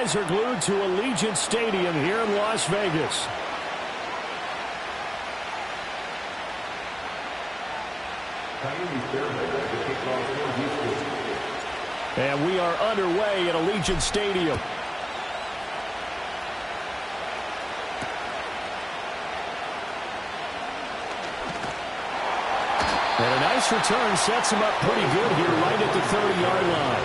eyes are glued to Allegiant Stadium here in Las Vegas. And we are underway at Allegiant Stadium. And a nice return sets him up pretty good here right at the 30-yard line.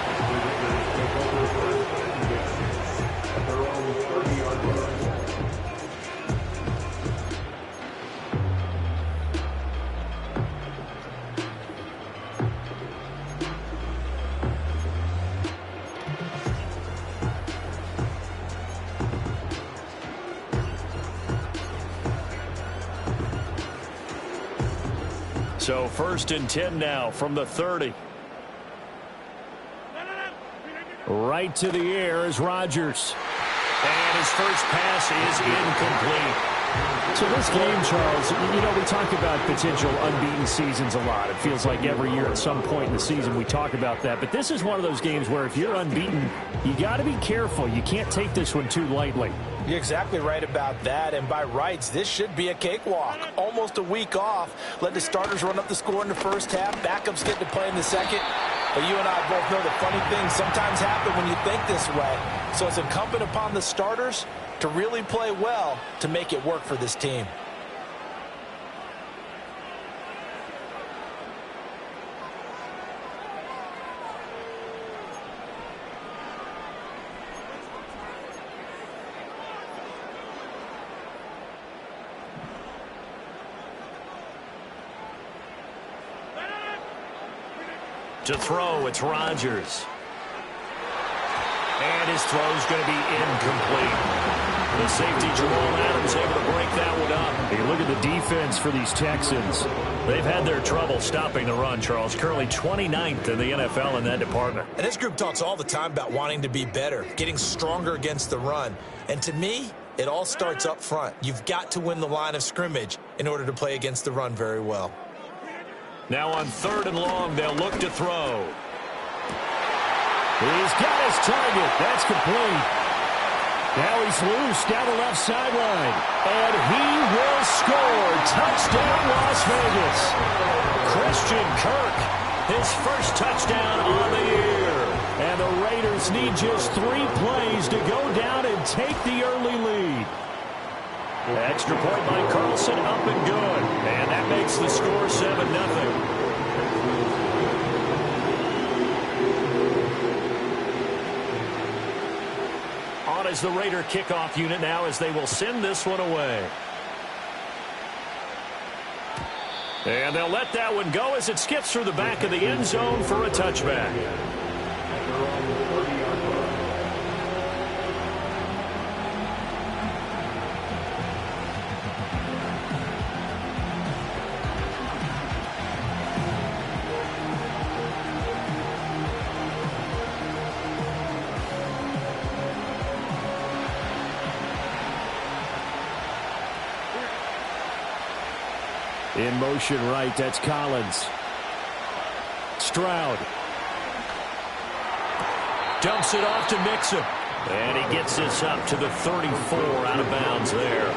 So 1st and 10 now from the 30. Right to the air is Rodgers. And his first pass is incomplete. So this game, Charles, you know, we talk about potential unbeaten seasons a lot. It feels like every year at some point in the season we talk about that. But this is one of those games where if you're unbeaten, you got to be careful. You can't take this one too lightly. You're exactly right about that, and by rights, this should be a cakewalk. Almost a week off. Let the starters run up the score in the first half. Backups get to play in the second. But you and I both know the funny things sometimes happen when you think this way. So it's incumbent upon the starters to really play well to make it work for this team. To throw, it's Rodgers. And his throw's going to be incomplete. The safety, Jamal Adams, able to break that one up. Hey, look at the defense for these Texans. They've had their trouble stopping the run, Charles. Currently 29th in the NFL in that department. And this group talks all the time about wanting to be better, getting stronger against the run. And to me, it all starts up front. You've got to win the line of scrimmage in order to play against the run very well. Now on 3rd and long, they'll look to throw. He's got his target. That's complete. Now he's loose down the left sideline. And he will score. Touchdown, Las Vegas. Christian Kirk, his first touchdown on the year. And the Raiders need just 3 plays to go down and take the early lead. Extra point by Carlson, up and good. And that makes the score 7-0. On is the Raider kickoff unit now as they will send this one away. And they'll let that one go as it skips through the back of the end zone for a touchback. In motion right, that's Collins. Stroud. Dumps it off to Mixon. And he gets this up to the 34 out of bounds there.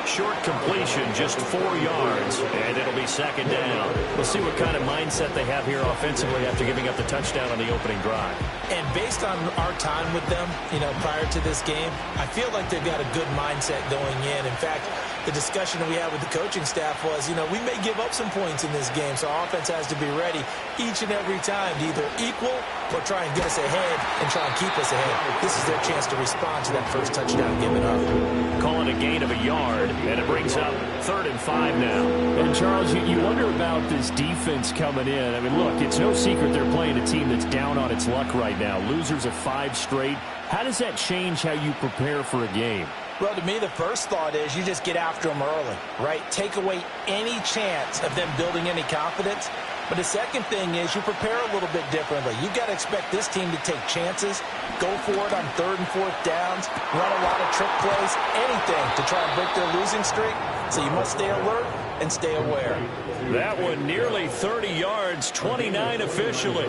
Short completion, just 4 yards, and it'll be 2nd down. We'll see what kind of mindset they have here offensively after giving up the touchdown on the opening drive. And based on our time with them, you know, prior to this game, I feel like they've got a good mindset going in. In fact, the discussion that we had with the coaching staff was, you know, we may give up some points in this game, so our offense has to be ready each and every time to either equal or try and get us ahead and try and keep us ahead. This is their chance to respond to that first touchdown given up. Calling a gain of a yard, and it brings up 3rd and 5 now. And, Charles, you wonder about this defense coming in. I mean, look, it's no secret they're playing a team that's down on its luck right now. Losers of 5 straight. How does that change how you prepare for a game? Well, to me, the first thought is you just get after them early, right? Take away any chance of them building any confidence. But the second thing is you prepare a little bit differently. You've got to expect this team to take chances, go for it on 3rd and 4th downs, run a lot of trick plays, anything to try and break their losing streak. So you must stay alert and stay aware. That one nearly 30 yards, 29 officially.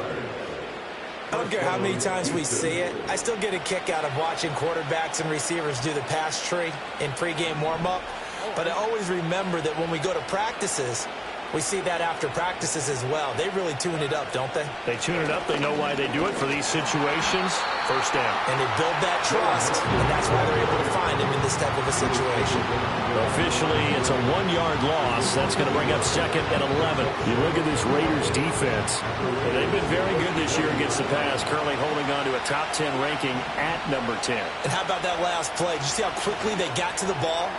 I don't care how many times we see it. I still get a kick out of watching quarterbacks and receivers do the pass tree in pregame warm-up. But I always remember that when we go to practices, we see that after practices as well. They really tune it up, don't they? They tune it up. They know why they do it for these situations. First down. And they build that trust, and that's why they're able to find him in this type of a situation. Officially, it's a 1-yard loss. That's going to bring up 2nd and 11. You look at this Raiders defense. They've been very good this year against the pass, currently holding on to a top 10 ranking at number 10. And how about that last play? Did you see how quickly they got to the ball?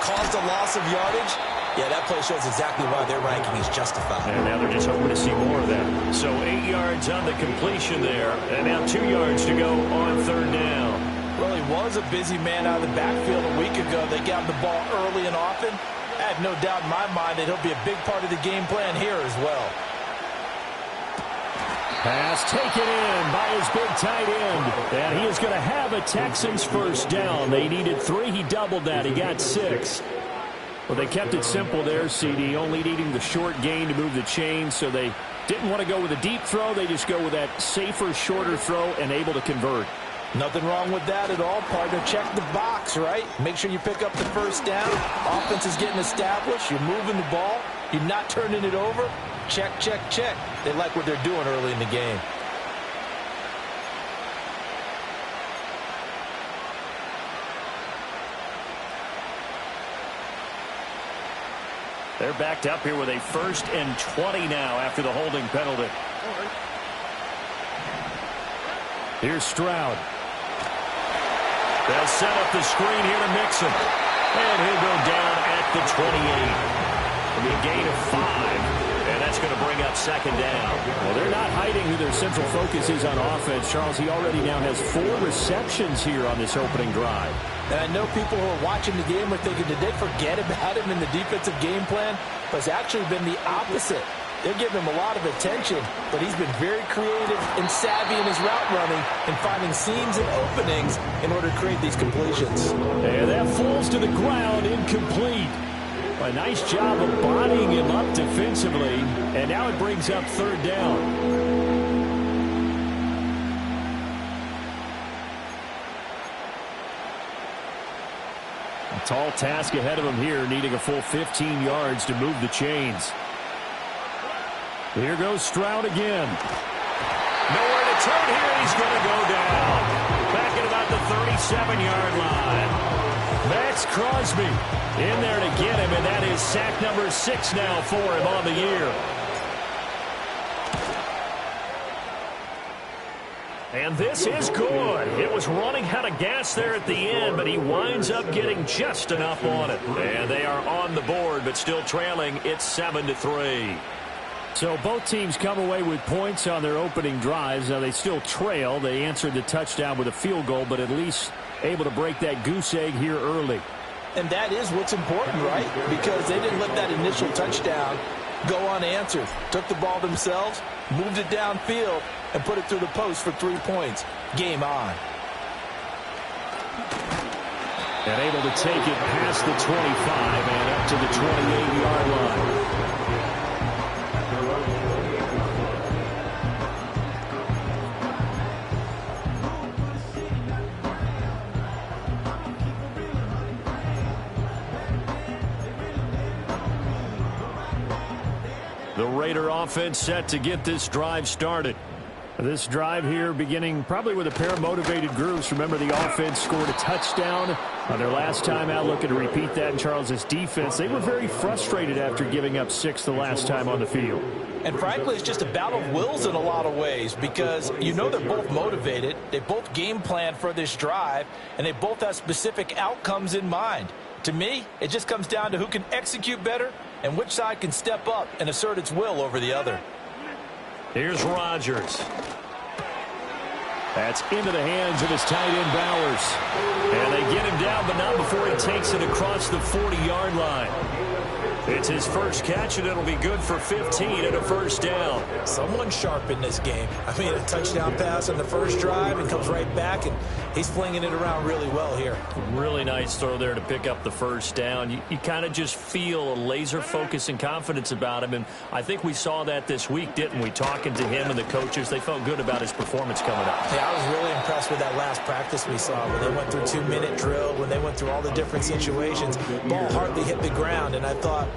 Caused a loss of yardage? Yeah, that play shows exactly why their ranking is justified. And now they're just hoping to see more of that. So 8 yards on the completion there. And now 2 yards to go on 3rd down. Well, he was a busy man out of the backfield a week ago. They got the ball early and often. I have no doubt in my mind that he'll be a big part of the game plan here as well. Pass taken in by his big tight end. And he is going to have a Texans first down. They needed 3. He doubled that. He got 6. Well, they kept it simple there, CD, only needing the short gain to move the chain, so they didn't want to go with a deep throw. They just go with that safer, shorter throw and able to convert. Nothing wrong with that at all, partner. Check the box, right? Make sure you pick up the first down. Offense is getting established. You're moving the ball. You're not turning it over. Check, check, check. They like what they're doing early in the game. They're backed up here with a 1st and 20 now after the holding penalty. Here's Stroud. They'll set up the screen here to Mixon. And he'll go down at the 28. It'll be a gain of 5. And that's going to bring up 2nd down. Well, they're not hiding who their central focus is on offense. Charles, he already now has 4 receptions here on this opening drive. And I know people who are watching the game are thinking, did they forget about him in the defensive game plan? But it's actually been the opposite. They're giving him a lot of attention, but he's been very creative and savvy in his route running and finding seams and openings in order to create these completions. And that falls to the ground, incomplete. A nice job of bodying him up defensively, and now it brings up 3rd down. A tall task ahead of him here, needing a full 15 yards to move the chains. Here goes Stroud again. Nowhere to turn here. He's going to go down. Back at about the 37-yard line. Max Crosby in there to get him, and that is sack number 6 now for him on the year. And this is good. It was running out of gas there at the end, but he winds up getting just enough on it. And they are on the board, but still trailing. It's 7-3. So both teams come away with points on their opening drives. Now they still trail. They answered the touchdown with a field goal, but at least able to break that goose egg here early. And that is what's important, right? Because they didn't let that initial touchdown go unanswered. Took the ball themselves, moved it downfield, and put it through the post for 3 points. Game on. And able to take it past the 25 and up to the 28-yard line. The Raider offense set to get this drive started. This drive here beginning probably with a pair of motivated groups. Remember, the offense scored a touchdown on their last time out, looking to repeat that in Charles's defense. They were very frustrated after giving up 6 the last time on the field. And frankly, it's just a battle of wills in a lot of ways because you know they're both motivated. They both game plan for this drive, and they both have specific outcomes in mind. To me, it just comes down to who can execute better and which side can step up and assert its will over the other. Here's Rodgers. That's into the hands of his tight end Bowers. And they get him down, but not before he takes it across the 40-yard line. It's his first catch, and it'll be good for 15 and a first down. Someone sharp in this game. I mean, a touchdown pass on the first drive and comes right back, and he's flinging it around really well here. Really nice throw there to pick up the first down. You kind of just feel a laser focus and confidence about him, and I think we saw that this week, didn't we? Talking to him and the coaches, they felt good about his performance coming up. Yeah, I was really impressed with that last practice we saw when they went through 2-minute drill, when they went through all the different situations. Ball hardly hit the ground, and I thought,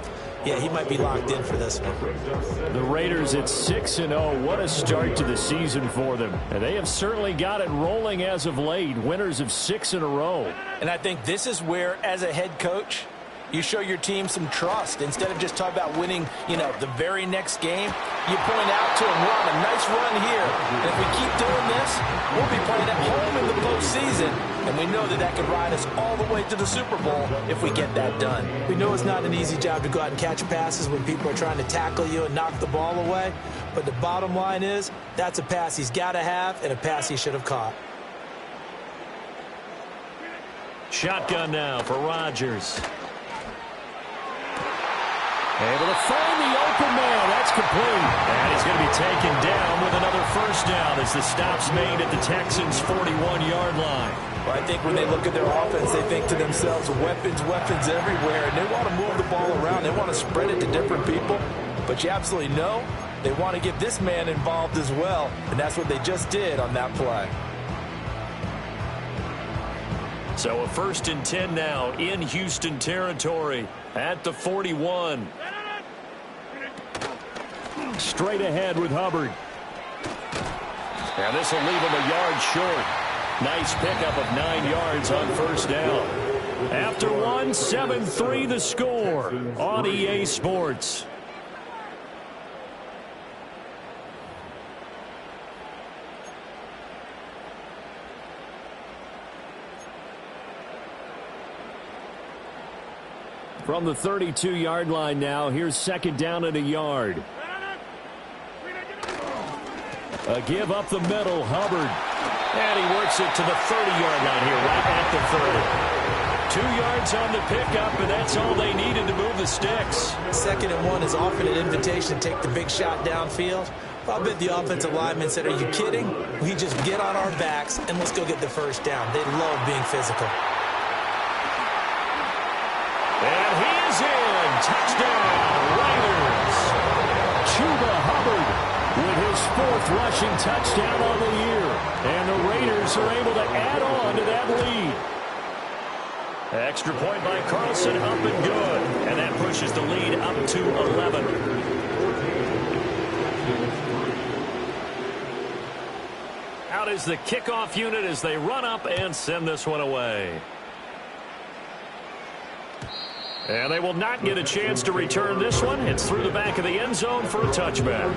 yeah, he might be locked in for this one. The Raiders at 6-0. What a start to the season for them. And they have certainly got it rolling as of late. Winners of 6 in a row. And I think this is where, as a head coach, you show your team some trust. Instead of just talking about winning, the very next game, you point out to them, we're on a nice run here. And if we keep doing this, we'll be playing at home in the postseason. And we know that that could ride us all the way to the Super Bowl if we get that done. We know it's not an easy job to go out and catch passes when people are trying to tackle you and knock the ball away. But the bottom line is, that's a pass he's got to have and a pass he should have caught. Shotgun now for Rodgers. Able to find the open man. That's complete. And he's going to be taken down with another first down as the stop's made at the Texans' 41-yard line. Well, I think when they look at their offense, they think to themselves, weapons everywhere. And they want to move the ball around. They want to spread it to different people. But you absolutely know they want to get this man involved as well. And that's what they just did on that play. So a 1st and 10 now in Houston territory at the 41. Straight ahead with Hubbard. And this will leave him a yard short. Nice pickup of 9 yards on first down. After one, 7-3 the score on EA Sports. From the 32-yard line now, here's 2nd down and a yard. A give up the middle, Hubbard. And he works it to the 30-yard line here, right at the 30. 2 yards on the pickup, and that's all they needed to move the sticks. 2nd and 1 is often an invitation to take the big shot downfield. I bet the offensive lineman said, are you kidding? We just get on our backs and let's go get the first down. They love being physical. And he is in. Touchdown, Raiders. Chuba Hubbard with his 4th rushing touchdown on the year. And the Raiders are able to add on to that lead. Extra point by Carlson, up and good. And that pushes the lead up to 11. Out is the kickoff unit as they run up and send this one away. And they will not get a chance to return this one. It's through the back of the end zone for a touchback.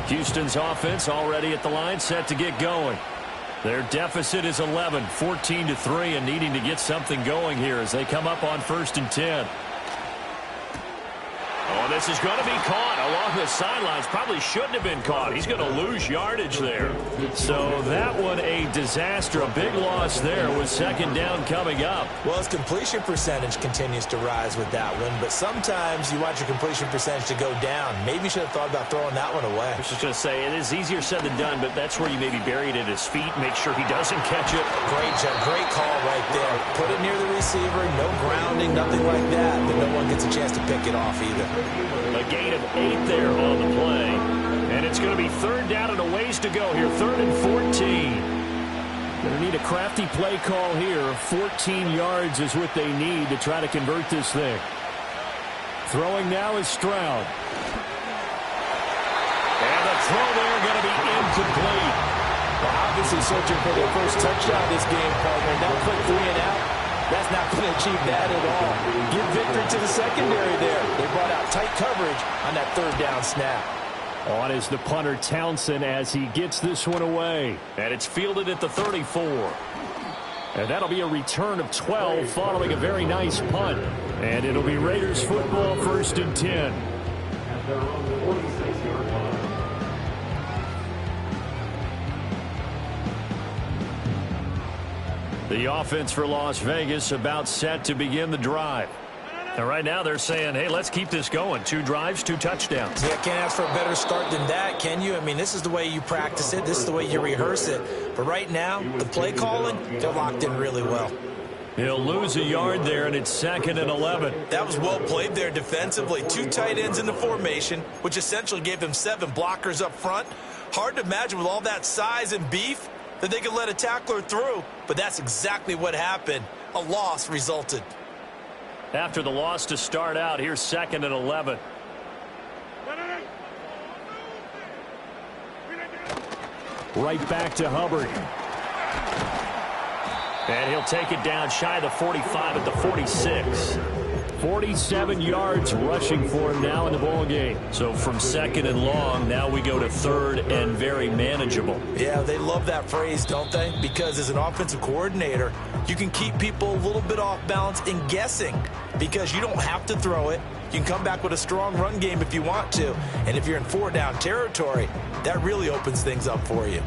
Houston's offense already at the line, set to get going. Their deficit is 11, 14-3, and needing to get something going here as they come up on 1st and 10. Oh, this is going to be caught along the sidelines. Probably shouldn't have been caught. He's going to lose yardage there. So that one a disaster. A big loss there with 2nd down coming up. Well, his completion percentage continues to rise with that one. But sometimes you want your completion percentage to go down. Maybe you should have thought about throwing that one away. I was just going to say, it is easier said than done, but that's where you maybe bury it at his feet. Make sure he doesn't catch it. Great call right there. Put it near the receiver. No grounding, nothing like that. But no one gets a chance to pick it off either. A gain of 8 there on the play. And it's going to be 3rd down and a ways to go here. 3rd and 14. Going to need a crafty play call here. 14 yards is what they need to try to convert this thing. Throwing now is Stroud. And the throw there going to be incomplete. Well, obviously searching for their first touchdown this game, partner. That quick 3 and out. That's not going to achieve that at all. Give victory to the secondary there. They brought out tight coverage on that 3rd down snap. On is the punter Townsend as he gets this one away. And it's fielded at the 34. And that'll be a return of 12 following a very nice punt. And it'll be Raiders football, 1st and 10. The offense for Las Vegas about set to begin the drive. And right now they're saying, hey, let's keep this going. 2 drives, 2 touchdowns. Yeah, can't ask for a better start than that, can you? I mean, this is the way you practice it. This is the way you rehearse it. But right now, the play calling, they're locked in really well. He'll lose a yard there, and it's 2nd and 11. That was well played there defensively. 2 tight ends in the formation, which essentially gave them 7 blockers up front. Hard to imagine with all that size and beef that they could let a tackler through, but that's exactly what happened. A loss resulted. After the loss to start out, here's 2nd and 11. Right back to Hubbard. And he'll take it down shy of the 45 at the 46. 47 yards rushing for him now in the ball game. So from 2nd and long, now we go to 3rd and very manageable. Yeah, they love that phrase, don't they? Because as an offensive coordinator, you can keep people a little bit off balance and guessing because you don't have to throw it. You can come back with a strong run game if you want to. And if you're in 4-down territory, that really opens things up for you.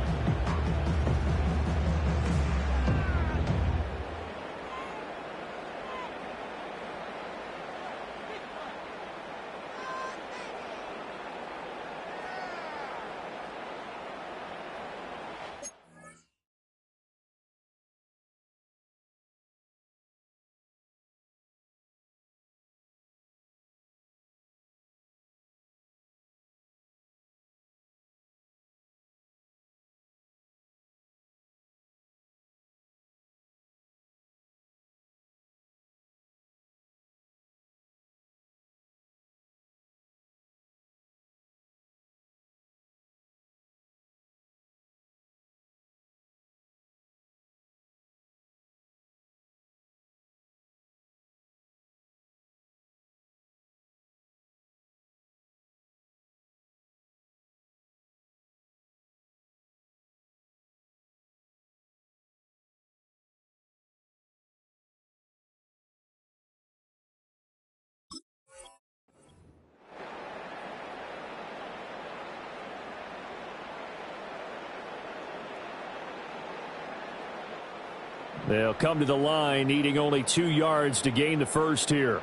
They'll come to the line, needing only 2 yards to gain the first here.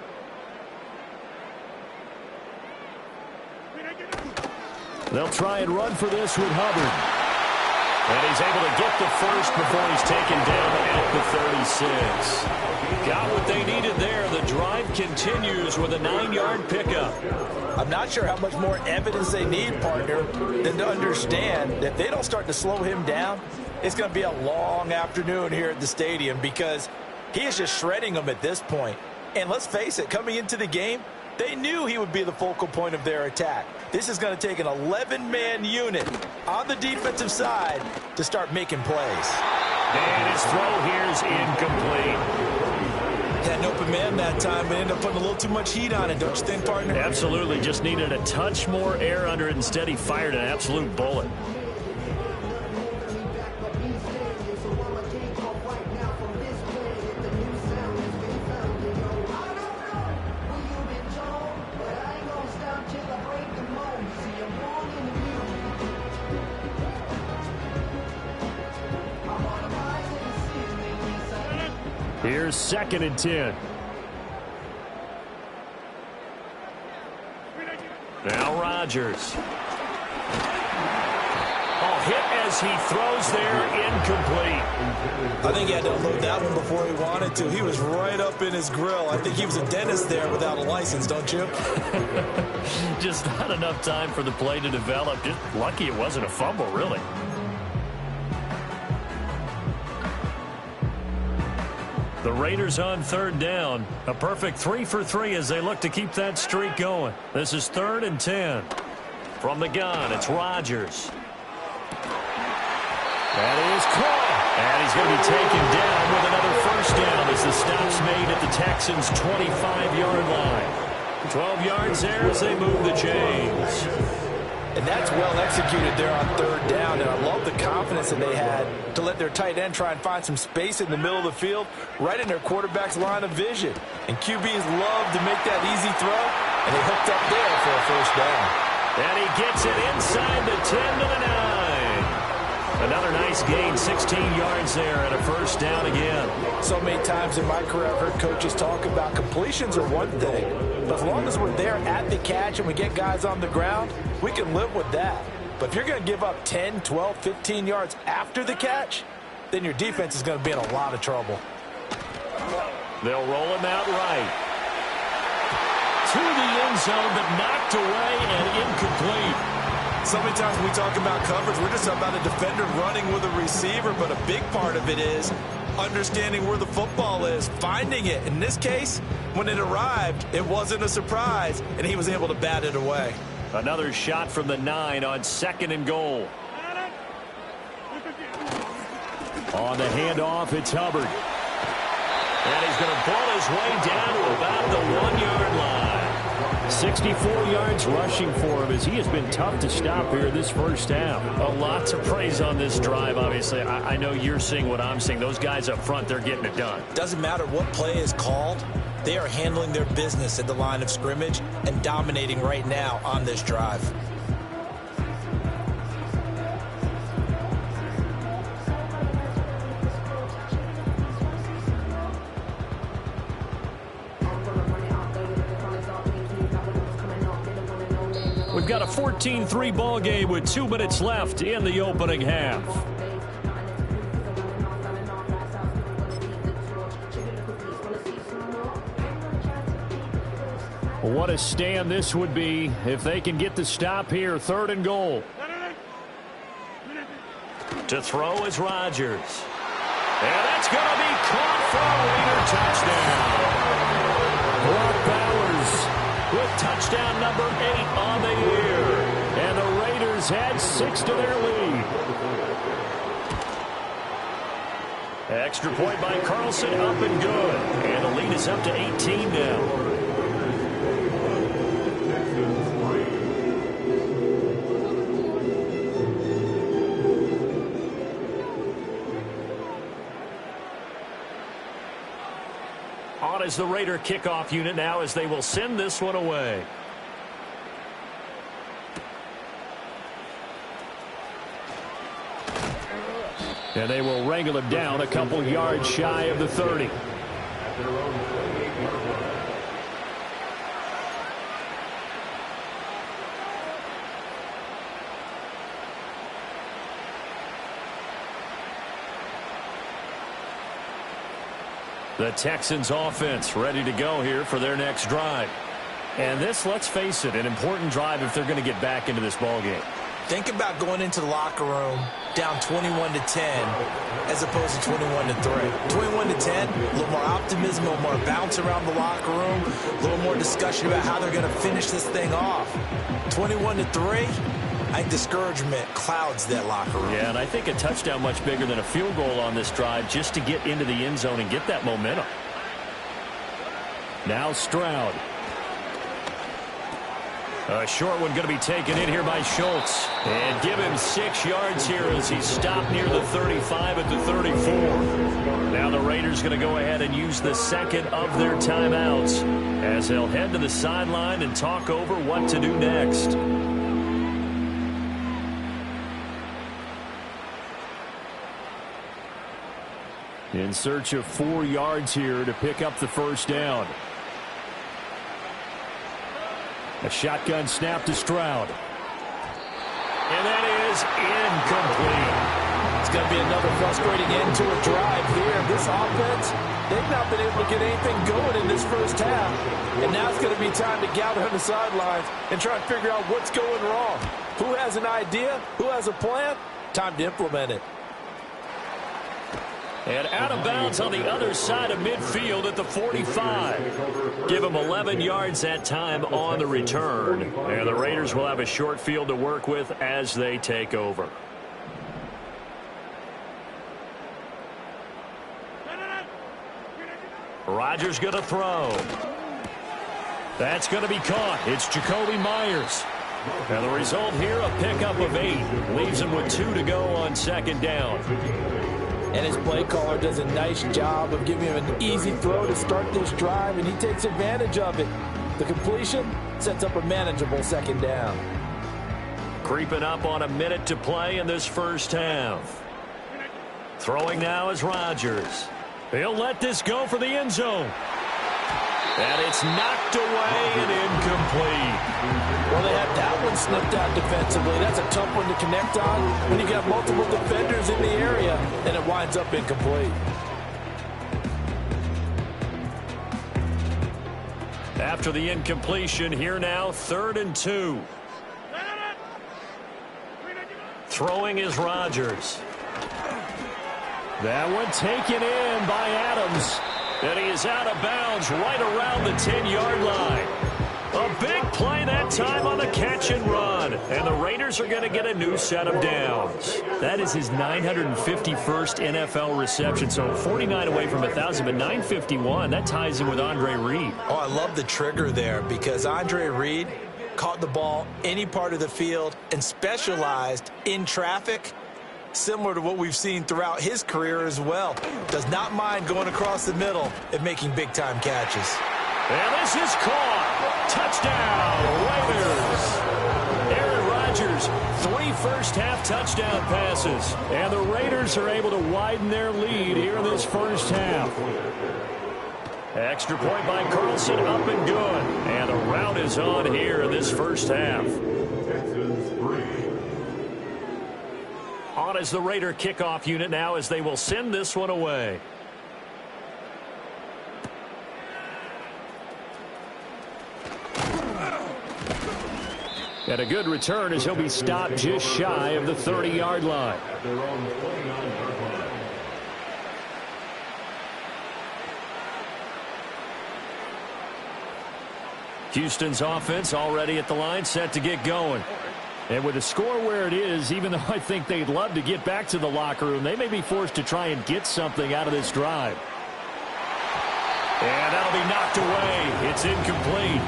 They'll try and run for this with Hubbard. And he's able to get the first before he's taken down at the 36. Got what they needed there. The drive continues with a 9-yard pickup. I'm not sure how much more evidence they need, partner, than to understand that if they don't start to slow him down, it's going to be a long afternoon here at the stadium because he is just shredding them at this point. And let's face it, coming into the game, they knew he would be the focal point of their attack. This is going to take an 11-man unit on the defensive side to start making plays. And his throw here is incomplete. Had an open man that time, but ended up putting a little too much heat on it, don't you think, partner? Absolutely. Just needed a touch more air under it. Instead, he fired an absolute bullet. Here's 2nd and 10. Now Rodgers. Oh, hit as he throws there, incomplete. I think he had to unload that one before he wanted to. He was right up in his grill. I think he was a dentist there without a license, don't you? Just not enough time for the play to develop. Just lucky it wasn't a fumble, really. The Raiders on 3rd down. A perfect 3 for 3 as they look to keep that streak going. This is 3rd and 10. From the gun, it's Rodgers. That is caught. And he's going to be taken down with another first down as the stop's made at the Texans' 25-yard line. 12 yards there as they move the chains. And that's well executed there on 3rd down. And I love the confidence that they had to let their tight end try and find some space in the middle of the field, right in their quarterback's line of vision. And QBs love to make that easy throw, and they hooked up there for a first down. And he gets it inside the 10 to the 9. Another nice gain, 16 yards there, and a first down again. So many times in my career I've heard coaches talk about completions are one thing, but as long as we're there at the catch and we get guys on the ground, we can live with that. But if you're going to give up 10, 12, 15 yards after the catch, then your defense is going to be in a lot of trouble. They'll roll him out right. To the end zone, but knocked away and incomplete. So many times when we talk about coverage, we're just about a defender running with a receiver, but a big part of it is understanding where the football is, finding it. In this case, when it arrived, it wasn't a surprise, and he was able to bat it away. Another shot from the 9 on 2nd and goal. On the handoff, it's Hubbard. And he's going to pull his way down to about the 1-yard line. 64 yards rushing for him as he has been tough to stop here this first half. A lot to praise on this drive, obviously. I know you're seeing what I'm seeing. Those guys up front, they're getting it done. Doesn't matter what play is called. They are handling their business at the line of scrimmage and dominating right now on this drive. We've got a 14-3 ball game with 2 minutes left in the opening half. What a stand this would be if they can get the stop here. 3rd and goal. To throw is Rodgers. And that's going to be caught for a Raider touchdown. Brock Bowers with touchdown number 8 on the year. And the Raiders add 6 to their lead. Extra point by Carlson, up and good. And the lead is up to 18 now. On is the Raider kickoff unit now as they will send this one away. And they will wrangle him down a couple yards shy of the 30. The Texans offense ready to go here for their next drive. And this, let's face it, an important drive if they're going to get back into this ballgame. Think about going into the locker room down 21-10 as opposed to 21-3. 21-10, a little more optimism, a little more bounce around the locker room, a little more discussion about how they're going to finish this thing off. 21-3, I think discouragement clouds that locker room. Yeah, and I think a touchdown much bigger than a field goal on this drive just to get into the end zone and get that momentum. Now Stroud. A short one going to be taken in here by Schultz. And give him 6 yards here as he's stopped near the 35 at the 34. Now the Raiders going to go ahead and use the second of their timeouts as they'll head to the sideline and talk over what to do next. In search of 4 yards here to pick up the first down. A shotgun snap to Stroud. And that is incomplete. It's going to be another frustrating end to a drive here. This offense, they've not been able to get anything going in this first half. And now it's going to be time to gather on the sidelines and try and figure out what's going wrong. Who has an idea? Who has a plan? Time to implement it. And out of bounds on the other side of midfield at the 45. Give them 11 yards that time on the return. And the Raiders will have a short field to work with as they take over. Rodgers going to throw. That's going to be caught. It's Jacoby Myers. And the result here, a pickup of 8. Leaves him with 2 to go on second down. And his play caller does a nice job of giving him an easy throw to start this drive, and he takes advantage of it. The completion sets up a manageable second down. Creeping up on a minute to play in this first half. Throwing now is Rodgers. He'll let this go for the end zone. And it's knocked away and incomplete. Well, they had that one snipped out defensively. That's a tough one to connect on when you got multiple defenders in the area, and it winds up incomplete. After the incompletion, here now, 3rd and 2. Throwing is Rodgers. That one taken in by Adams. And he is out of bounds right around the 10-yard line. A big play that time on the catch and run. And the Raiders are going to get a new set of downs. That is his 951st NFL reception. So 49 away from 1,000, but 951. That ties him with Andre Reed. Oh, I love the trigger there because Andre Reed caught the ball any part of the field and specialized in traffic, similar to what we've seen throughout his career as well. Does not mind going across the middle and making big-time catches. And this is caught. Touchdown, Raiders. Aaron Rodgers, 3 first-half touchdown passes. And the Raiders are able to widen their lead here in this first half. Extra point by Carlson, up and good. And the rout is on here in this first half. On as the Raider kickoff unit now as they will send this one away. And a good return as he'll be stopped just shy of the 30-yard line. Houston's offense already at the line, set to get going. And with the score where it is, even though I think they'd love to get back to the locker room, they may be forced to try and get something out of this drive. And that'll be knocked away. It's incomplete.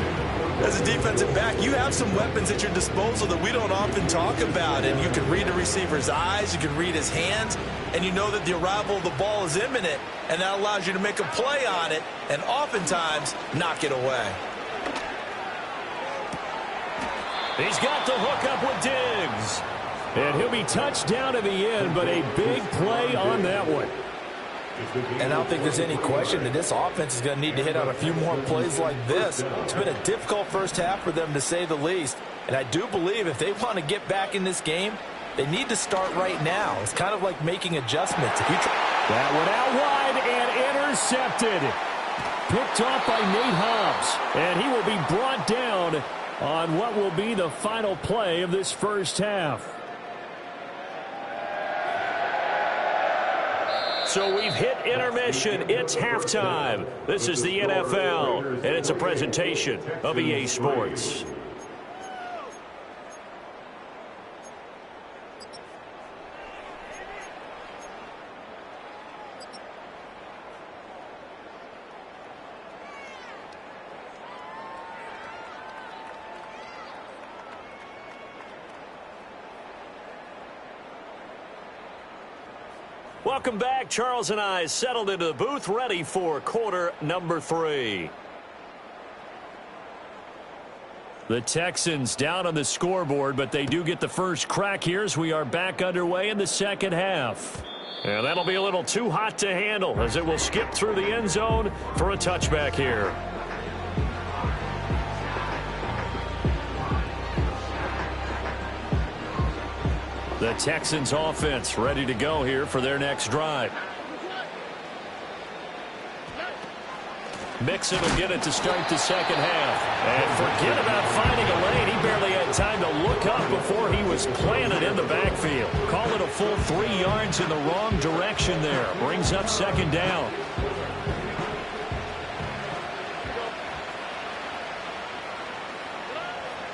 As a defensive back, you have some weapons at your disposal that we don't often talk about. And you can read the receiver's eyes, you can read his hands, and you know that the arrival of the ball is imminent. And that allows you to make a play on it and oftentimes knock it away. He's got the hook up with Diggs. And he'll be touched down to the end, but a big play on that one. And I don't think there's any question that this offense is going to need to hit on a few more plays like this. It's been a difficult first half for them, to say the least. And I do believe if they want to get back in this game, they need to start right now. It's kind of like making adjustments. That one out wide and intercepted. Picked off by Nate Hobbs. And he will be brought down on what will be the final play of this first half. So we've hit intermission. It's halftime. This is the NFL, and it's a presentation of EA Sports. Welcome back. Charles and I settled into the booth, ready for quarter number 3. The Texans down on the scoreboard, but they do get the first crack here as we are back underway in the second half. And that'll be a little too hot to handle as it will skip through the end zone for a touchback here. The Texans offense ready to go here for their next drive. Mixon will get it to start the second half. And forget about finding a lane. He barely had time to look up before he was planted in the backfield. Call it a full 3 yards in the wrong direction there. Brings up second down.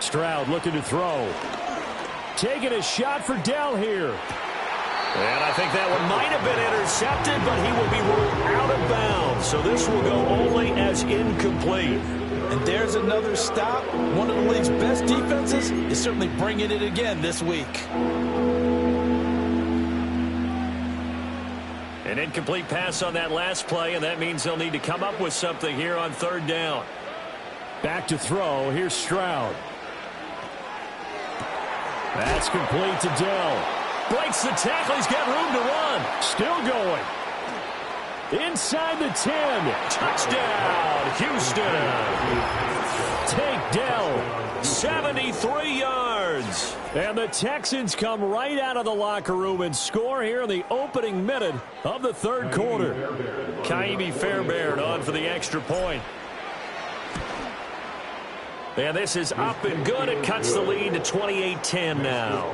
Stroud looking to throw. Taking a shot for Dell here. And I think that one might have been intercepted, but he will be ruled out of bounds. So this will go only as incomplete. And there's another stop. One of the league's best defenses is certainly bringing it again this week. An incomplete pass on that last play, and that means they'll need to come up with something here on third down. Back to throw. Here's Stroud. That's complete to Dell. Breaks the tackle. He's got room to run. Still going. Inside the 10. Touchdown, Houston. Take Dell. 73 yards. And the Texans come right out of the locker room and score here in the opening minute of the third quarter. Kaimi Fairbairn on for the extra point. And this is up and good. It cuts the lead to 28-10 now.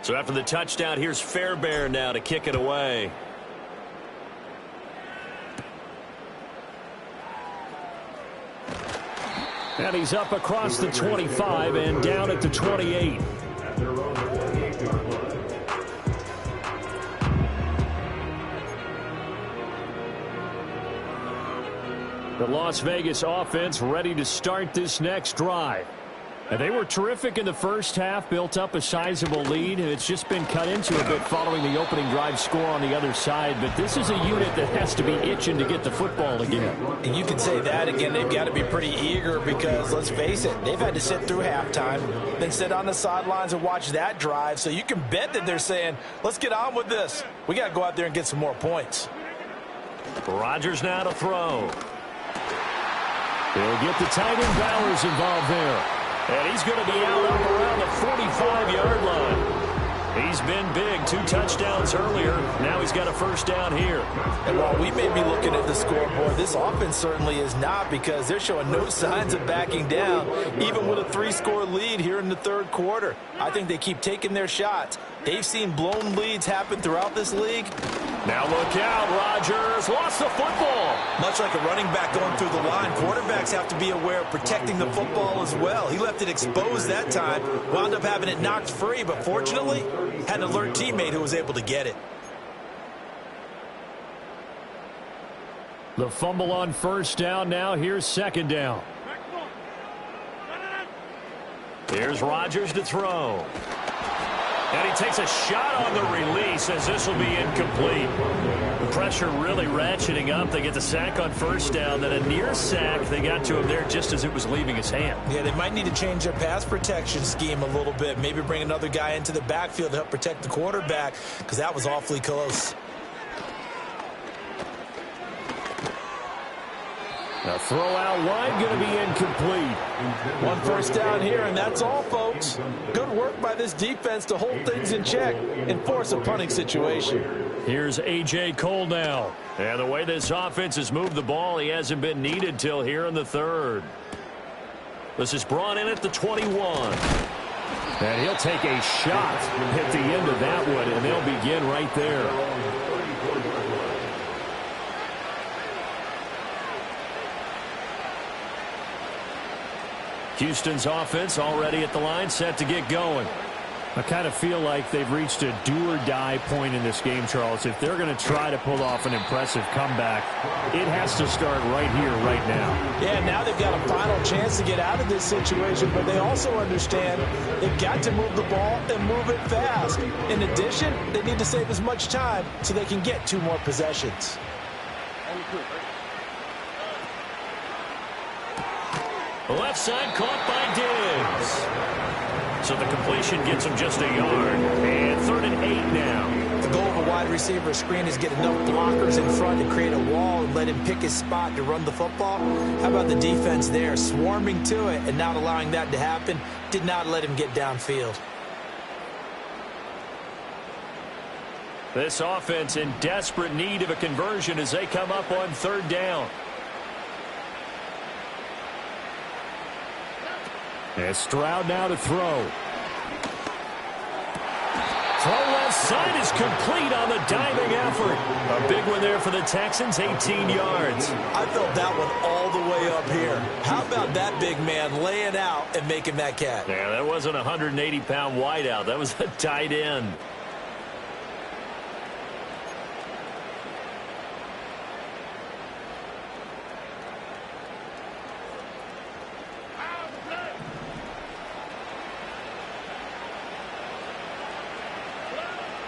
So after the touchdown, here's Fairbairn now to kick it away. And he's up across the 25 and down at the 28. The Las Vegas offense ready to start this next drive. And they were terrific in the first half, built up a sizable lead, and it's just been cut into a bit following the opening drive score on the other side. But this is a unit that has to be itching to get the football again. And you can say that again. They've got to be pretty eager because, let's face it, they've had to sit through halftime, then sit on the sidelines and watch that drive. So you can bet that they're saying, let's get on with this. We got to go out there and get some more points. Rodgers now to throw. He'll get the tight end Bowers involved there. And he's going to be out up around the 45-yard line. He's been big. 2 touchdowns earlier. Now he's got a first down here. And while we may be looking at the scoreboard, this offense certainly is not, because they're showing no signs of backing down, even with a 3-score lead here in the third quarter. I think they keep taking their shots. They've seen blown leads happen throughout this league. Now look out, Rodgers lost the football. Much like a running back going through the line, quarterbacks have to be aware of protecting the football as well. He left it exposed that time, wound up having it knocked free, but fortunately, had an alert teammate who was able to get it. The fumble on first down. Now here's second down. Here's Rodgers to throw. And he takes a shot on the release as this will be incomplete. The pressure really ratcheting up. They get the sack on first down. Then a near sack. They got to him there just as it was leaving his hand. Yeah, they might need to change their pass protection scheme a little bit. Maybe bring another guy into the backfield to help protect the quarterback, because that was awfully close. A throw out wide going to be incomplete. 1 first down here, and that's all, folks. Good work by this defense to hold things in check and force a punting situation. Here's A.J. Cole now. And the way this offense has moved the ball, he hasn't been needed till here in the third. This is brought in at the 21. And he'll take a shot at the end of that one, and they'll begin right there. Houston's offense already at the line, set to get going. I kind of feel like they've reached a do-or-die point in this game, Charles. If they're going to try to pull off an impressive comeback, it has to start right here, right now. Yeah, now they've got a final chance to get out of this situation, but they also understand they've got to move the ball and move it fast. In addition, they need to save as much time so they can get 2 more possessions. The left side caught by Diggs. So the completion gets him just a yard. And 3rd and 8 now. The goal of a wide receiver screen is get enough blockers in front to create a wall and let him pick his spot to run the football. How about the defense there, swarming to it and not allowing that to happen? Did not let him get downfield. This offense in desperate need of a conversion as they come up on 3rd down. And Stroud now to throw. Throw left side is complete on the diving effort. A big one there for the Texans, 18 yards. I felt that one all the way up here. How about that big man laying out and making that catch? Yeah, that wasn't a 180-pound wideout. That was a tight end.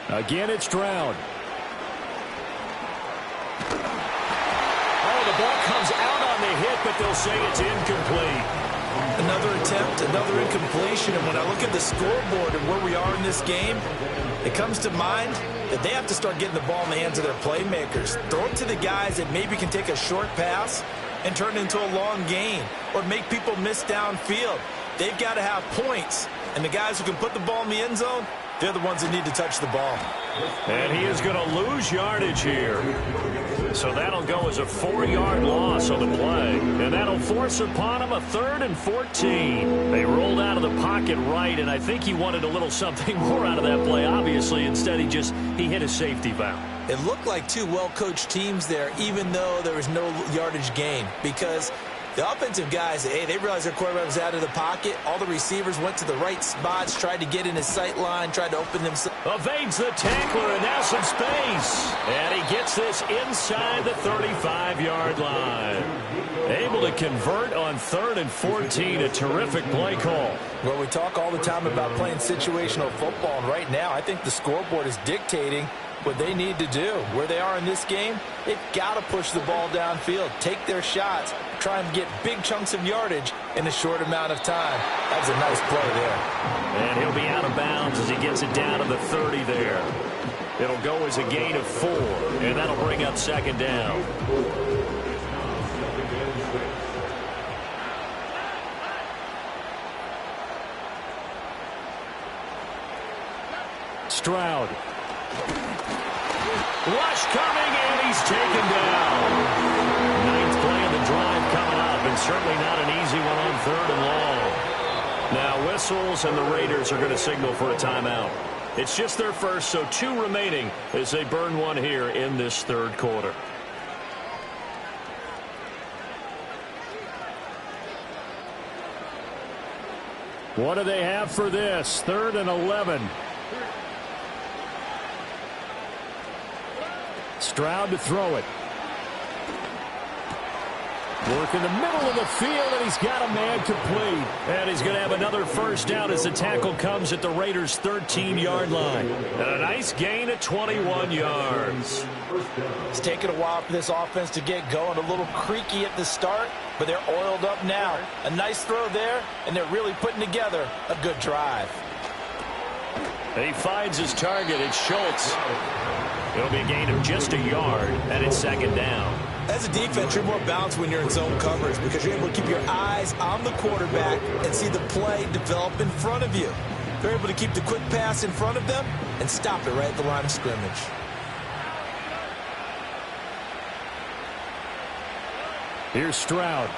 Again, it's Stroud. the ball comes out on the hit, but they'll say it's incomplete. Another attempt, another incompletion, and when I look at the scoreboard and where we are in this game, it comes to mind that they have to start getting the ball in the hands of their playmakers. Throw it to the guys that maybe can take a short pass and turn it into a long gain or make people miss downfield. They've got to have points, and the guys who can put the ball in the end zone, they're the ones that need to touch the ball. And he is going to lose yardage here. So that'll go as a 4-yard loss on the play. And that'll force upon him a 3rd and 14. They rolled out of the pocket right, and I think he wanted a little something more out of that play, obviously. Instead, he hit a safety valve. It looked like two well-coached teams there, even though there was no yardage gain, because the offensive guys, hey, they realized their quarterback was out of the pocket. All the receivers went to the right spots, tried to get in his sight line, tried to open themselves. Evades the tackler, and now some space. And he gets this inside the 35-yard line. Able to convert on 3rd and 14. A terrific play call. Well, we talk all the time about playing situational football, and right now I think the scoreboard is dictating what they need to do. Where they are in this game, they've got to push the ball downfield, take their shots, try and get big chunks of yardage in a short amount of time. That was a nice play there. And he'll be out of bounds as he gets it down to the 30 there. It'll go as a gain of 4, and that'll bring up 2nd down. Stroud. Rush coming, and he's taken down. 9th play of the drive coming up, and certainly not an easy one on 3rd and long. Now whistles, and the Raiders are going to signal for a timeout. It's just their first, so 2 remaining as they burn one here in this 3rd quarter. What do they have for this? 3rd and 11. Stroud to throw it. Work in the middle of the field, and he's got a man complete. And he's going to have another first down as the tackle comes at the Raiders' 13-yard line. And a nice gain of 21 yards. It's taken a while for this offense to get going. A little creaky at the start, but they're oiled up now. A nice throw there, and they're really putting together a good drive. And he finds his target. It's Schultz. It'll be a gain of just a yard, and it's 2nd down. As a defense, you're more balanced when you're in zone coverage because you're able to keep your eyes on the quarterback and see the play develop in front of you. They're able to keep the quick pass in front of them and stop it right at the line of scrimmage. Here's Stroud.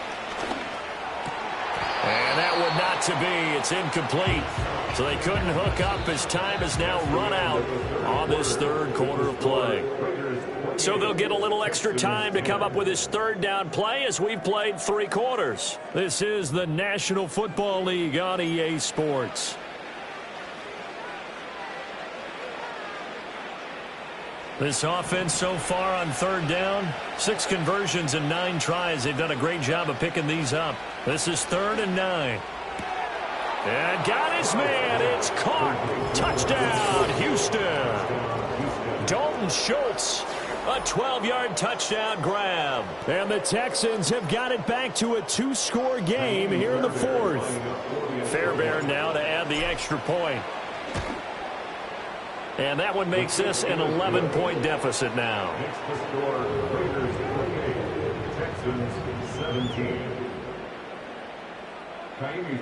And that one not to be. It's incomplete. So they couldn't hook up as time has now run out on this 3rd quarter of play. So they'll get a little extra time to come up with this 3rd down play as we've played 3 quarters. This is the National Football League on EA Sports. This offense so far on 3rd down, 6 conversions and 9 tries. They've done a great job of picking these up. This is 3rd and 9. And got his man. It's caught. Touchdown, Houston. Dalton Schultz, a 12-yard touchdown grab. And the Texans have got it back to a 2-score game here in the 4th. Fairbairn now to add the extra point. And that one makes this an 11-point deficit now. Texans 17.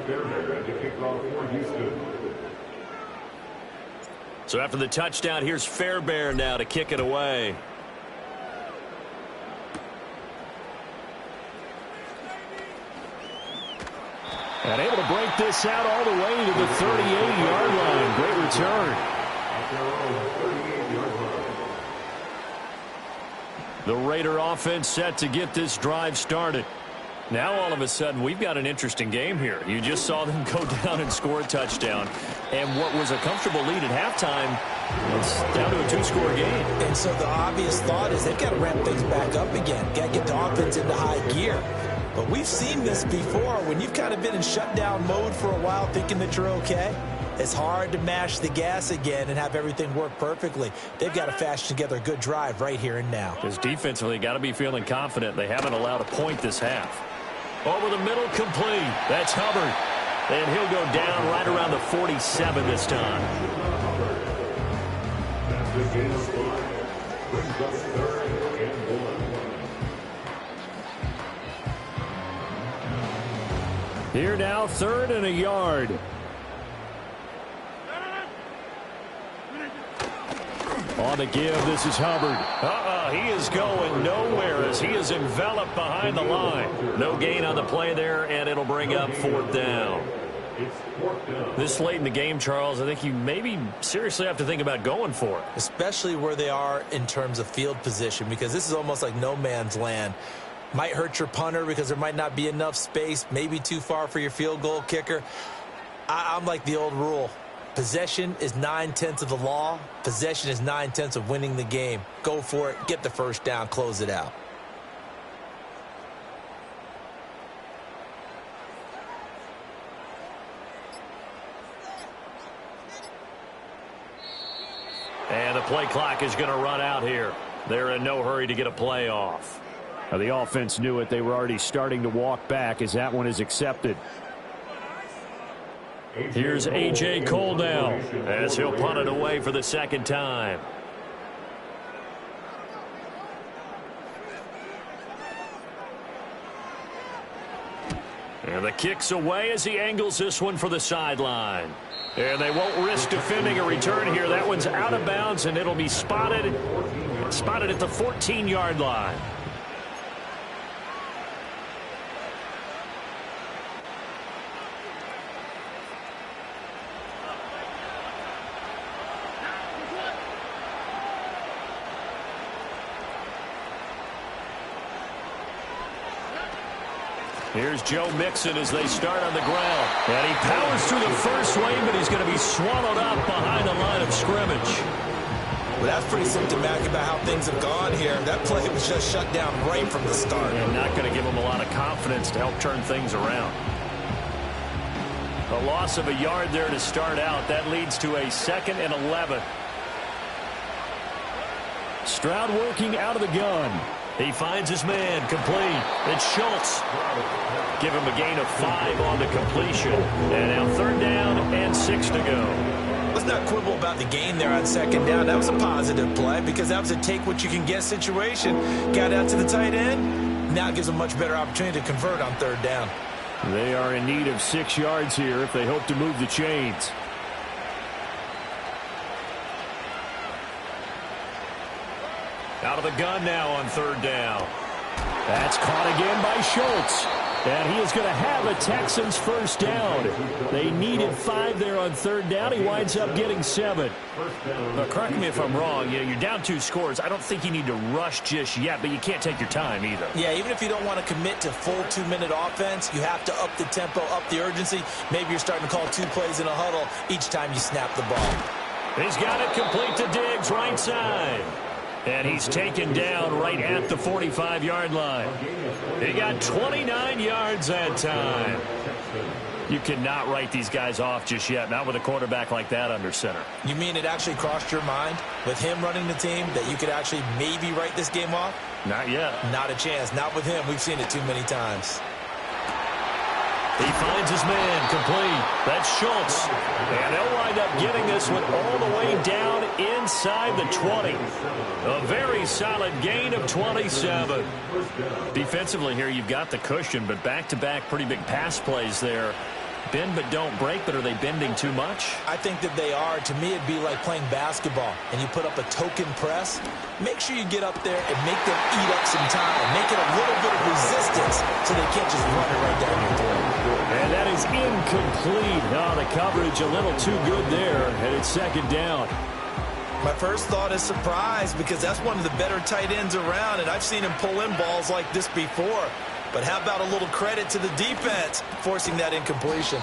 Fairbairn to kick off for Houston. So after the touchdown, here's Fairbairn now to kick it away. And able to break this out all the way to the 38-yard line. Great return. The Raider offense set to get this drive started. Now all of a sudden we've got an interesting game here. You just saw them go down and score a touchdown. And what was a comfortable lead at halftime, it's down to a 2-score game. And so the obvious thought is they've got to ramp things back up again. Got to get the offense into high gear. But we've seen this before when you've kind of been in shutdown mode for a while thinking that you're okay. It's hard to mash the gas again and have everything work perfectly. They've got to fashion together a good drive right here and now. Because defensively, got to be feeling confident. They haven't allowed a point this half. Over the middle, complete. That's Hubbard. And he'll go down right around the 47 this time. That's the game of 5. Brings us 3rd and 1. Here now, 3rd and a yard. On the give, this is Hubbard. He is going nowhere as he is enveloped behind the line. No gain on the play there, and it'll bring up 4th down. This late in the game, Charles, I think you maybe seriously have to think about going for it. Especially where they are in terms of field position, because this is almost like no man's land. Might hurt your punter because there might not be enough space, maybe too far for your field goal kicker. I'm like the old rule. Possession is 9/10 of the law. Possession is 9/10 of winning the game. Go for it. Get the first down. Close it out. And the play clock is going to run out here. They're in no hurry to get a play off. Now, the offense knew it. They were already starting to walk back as that one is accepted. Here's A.J. Cole now as he'll punt it away for the 2nd time. And the kick's away as he angles this one for the sideline. And they won't risk defending a return here. That one's out of bounds, and it'll be spotted at the 14-yard line. Here's Joe Mixon as they start on the ground. And he powers through the first wave, but he's going to be swallowed up behind the line of scrimmage. Well, that's pretty symptomatic about how things have gone here. That play was just shut down right from the start. And not going to give him a lot of confidence to help turn things around. A loss of a yard there to start out. That leads to a 2nd and 11. Stroud working out of the gun. He finds his man, complete. It's Schultz. Give him a gain of 5 on the completion. And now 3rd down and 6 to go. Let's not quibble about the gain there on 2nd down. That was a positive play because that was a take-what-you-can-get situation. Got out to the tight end. Now it gives them a much better opportunity to convert on 3rd down. They are in need of 6 yards here if they hope to move the chains. Out of the gun now on 3rd down. That's caught again by Schultz. And he is going to have a Texans first down. They needed 5 there on 3rd down. He winds up getting 7. Now, correct me if I'm wrong. You're down 2 scores. I don't think you need to rush just yet, but you can't take your time either. Yeah, even if you don't want to commit to full 2-minute offense, you have to up the tempo, up the urgency. Maybe you're starting to call 2 plays in a huddle each time you snap the ball. He's got it complete to Diggs, right side. And he's taken down right at the 45-yard line. He got 29 yards that time. You cannot write these guys off just yet, not with a quarterback like that under center. You mean it actually crossed your mind with him running the team that you could actually maybe write this game off? Not yet. Not a chance. Not with him. We've seen it too many times. He finds his man, complete. That's Schultz. And they'll wind up getting this one all the way down inside the 20. A very solid gain of 27. Defensively here, you've got the cushion, but back-to-back pretty big pass plays there. Bend but don't break, but are they bending too much? I think that they are. To me, it'd be like playing basketball, and you put up a token press. Make sure you get up there and make them eat up some time. Make it a little bit of resistance so they can't just run it right down your throat. And that is incomplete. Oh, the coverage a little too good there, and it's 2nd down. My first thought is surprise because that's one of the better tight ends around, and I've seen him pull in balls like this before. But how about a little credit to the defense forcing that incompletion?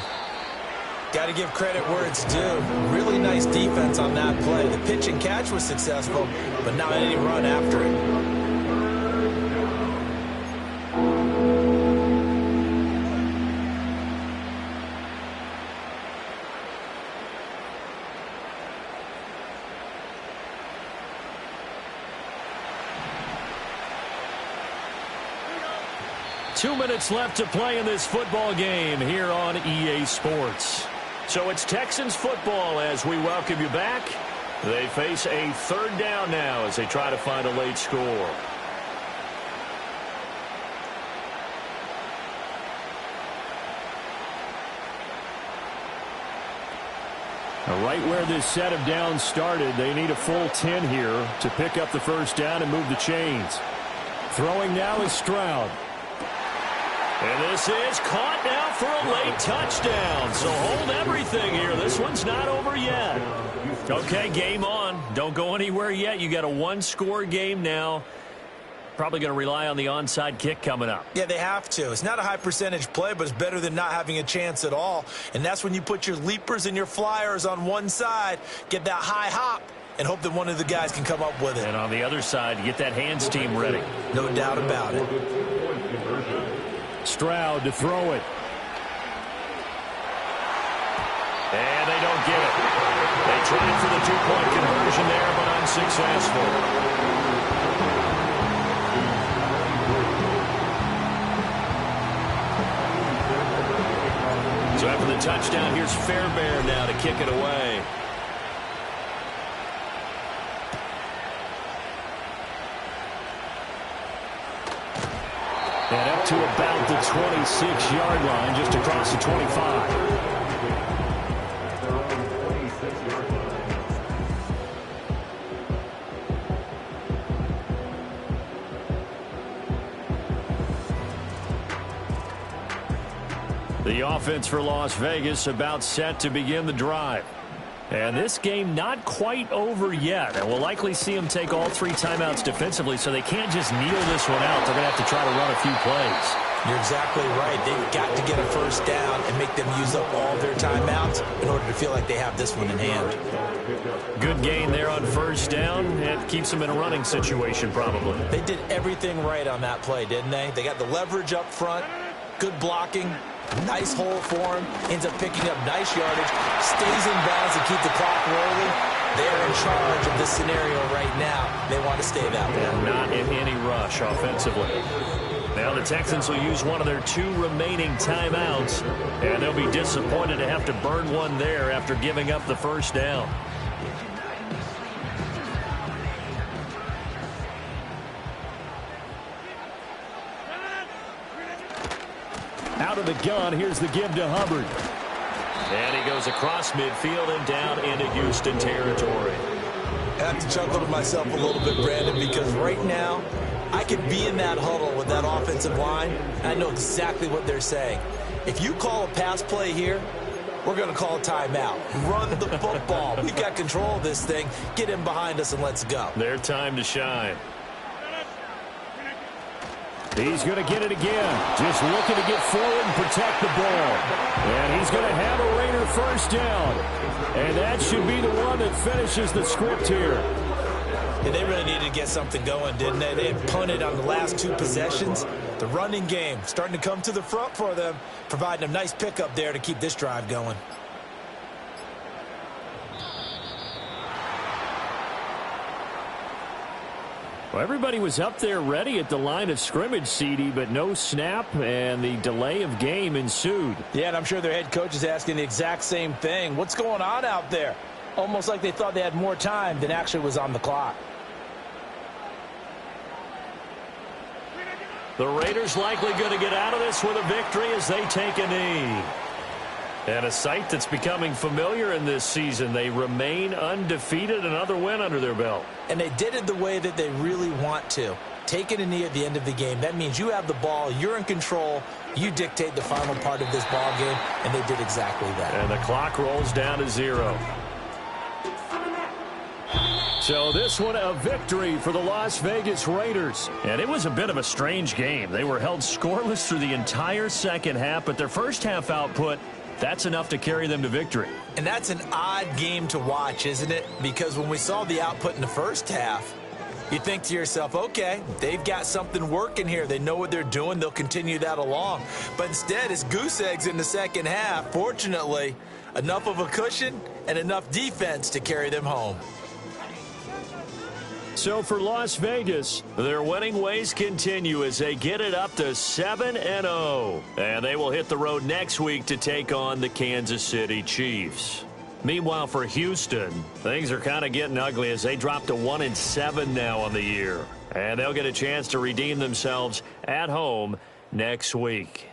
Got to give credit where it's due. Really nice defense on that play. The pitch and catch was successful, but not any run after it. 2 minutes left to play in this football game here on EA Sports. So it's Texans football as we welcome you back. They face a third down now as they try to find a late score. Right where this set of downs started, they need a full 10 here to pick up the first down and move the chains. Throwing now is Stroud. And this is caught now for a late touchdown. So hold everything here. This one's not over yet. Okay, game on. Don't go anywhere yet. You got a one-score game now. Probably going to rely on the onside kick coming up. Yeah, they have to. It's not a high percentage play, but it's better than not having a chance at all. And that's when you put your leapers and your flyers on one side, get that high hop, and hope that one of the guys can come up with it. And on the other side, you get that hands team ready. No doubt about it. Stroud to throw it. And they don't get it. They tried for the two-point conversion there, but unsuccessful. So after the touchdown, here's Fairbairn now to kick it away. And up to about the 26-yard line, just across the 25. The offense for Las Vegas about set to begin the drive. And this game not quite over yet. And we'll likely see them take all three timeouts defensively, so they can't just kneel this one out. They're going to have to try to run a few plays. You're exactly right. They've got to get a first down and make them use up all their timeouts in order to feel like they have this one in hand. Good gain there on first down. It keeps them in a running situation probably. They did everything right on that play, didn't they? They got the leverage up front, good blocking, nice hole for him, ends up picking up nice yardage, stays in bounds to keep the clock rolling. They're in charge of this scenario right now. They want to stay that way. And not in any rush offensively. Now the Texans will use one of their two remaining timeouts, and they'll be disappointed to have to burn one there after giving up the first down. Out of the gun, here's the give to Hubbard. And he goes across midfield and down into Houston territory. I have to chuckle to myself a little bit, Brandon, because right now I could be in that huddle with that offensive line, and I know exactly what they're saying. If you call a pass play here, we're going to call a timeout. Run the football. We've got control of this thing. Get in behind us and let's go. Their time to shine. He's going to get it again. Just looking to get forward and protect the ball. And he's going to have a Raider first down. And that should be the one that finishes the script here. And they really needed to get something going, didn't they? They had punted on the last two possessions. The running game starting to come to the front for them, providing a nice pickup there to keep this drive going. Well, everybody was up there ready at the line of scrimmage, CD, but no snap, and the delay of game ensued. Yeah, and I'm sure their head coach is asking the exact same thing. What's going on out there? Almost like they thought they had more time than actually was on the clock. The Raiders likely going to get out of this with a victory as they take a knee. And a sight that's becoming familiar in this season. They remain undefeated, another win under their belt. And they did it the way that they really want to. Taking a knee at the end of the game. That means you have the ball, you're in control, you dictate the final part of this ball game, and they did exactly that. And the clock rolls down to 0. So this one a victory for the Las Vegas Raiders. And it was a bit of a strange game. They were held scoreless through the entire second half, but their first half output, that's enough to carry them to victory. And that's an odd game to watch, isn't it? Because when we saw the output in the first half, you think to yourself, okay, they've got something working here. They know what they're doing. They'll continue that along. But instead, it's goose eggs in the second half. Fortunately, enough of a cushion and enough defense to carry them home. So for Las Vegas, their winning ways continue as they get it up to 7-0. And they will hit the road next week to take on the Kansas City Chiefs. Meanwhile, for Houston, things are kind of getting ugly as they drop to 1-7 now on the year. And they'll get a chance to redeem themselves at home next week.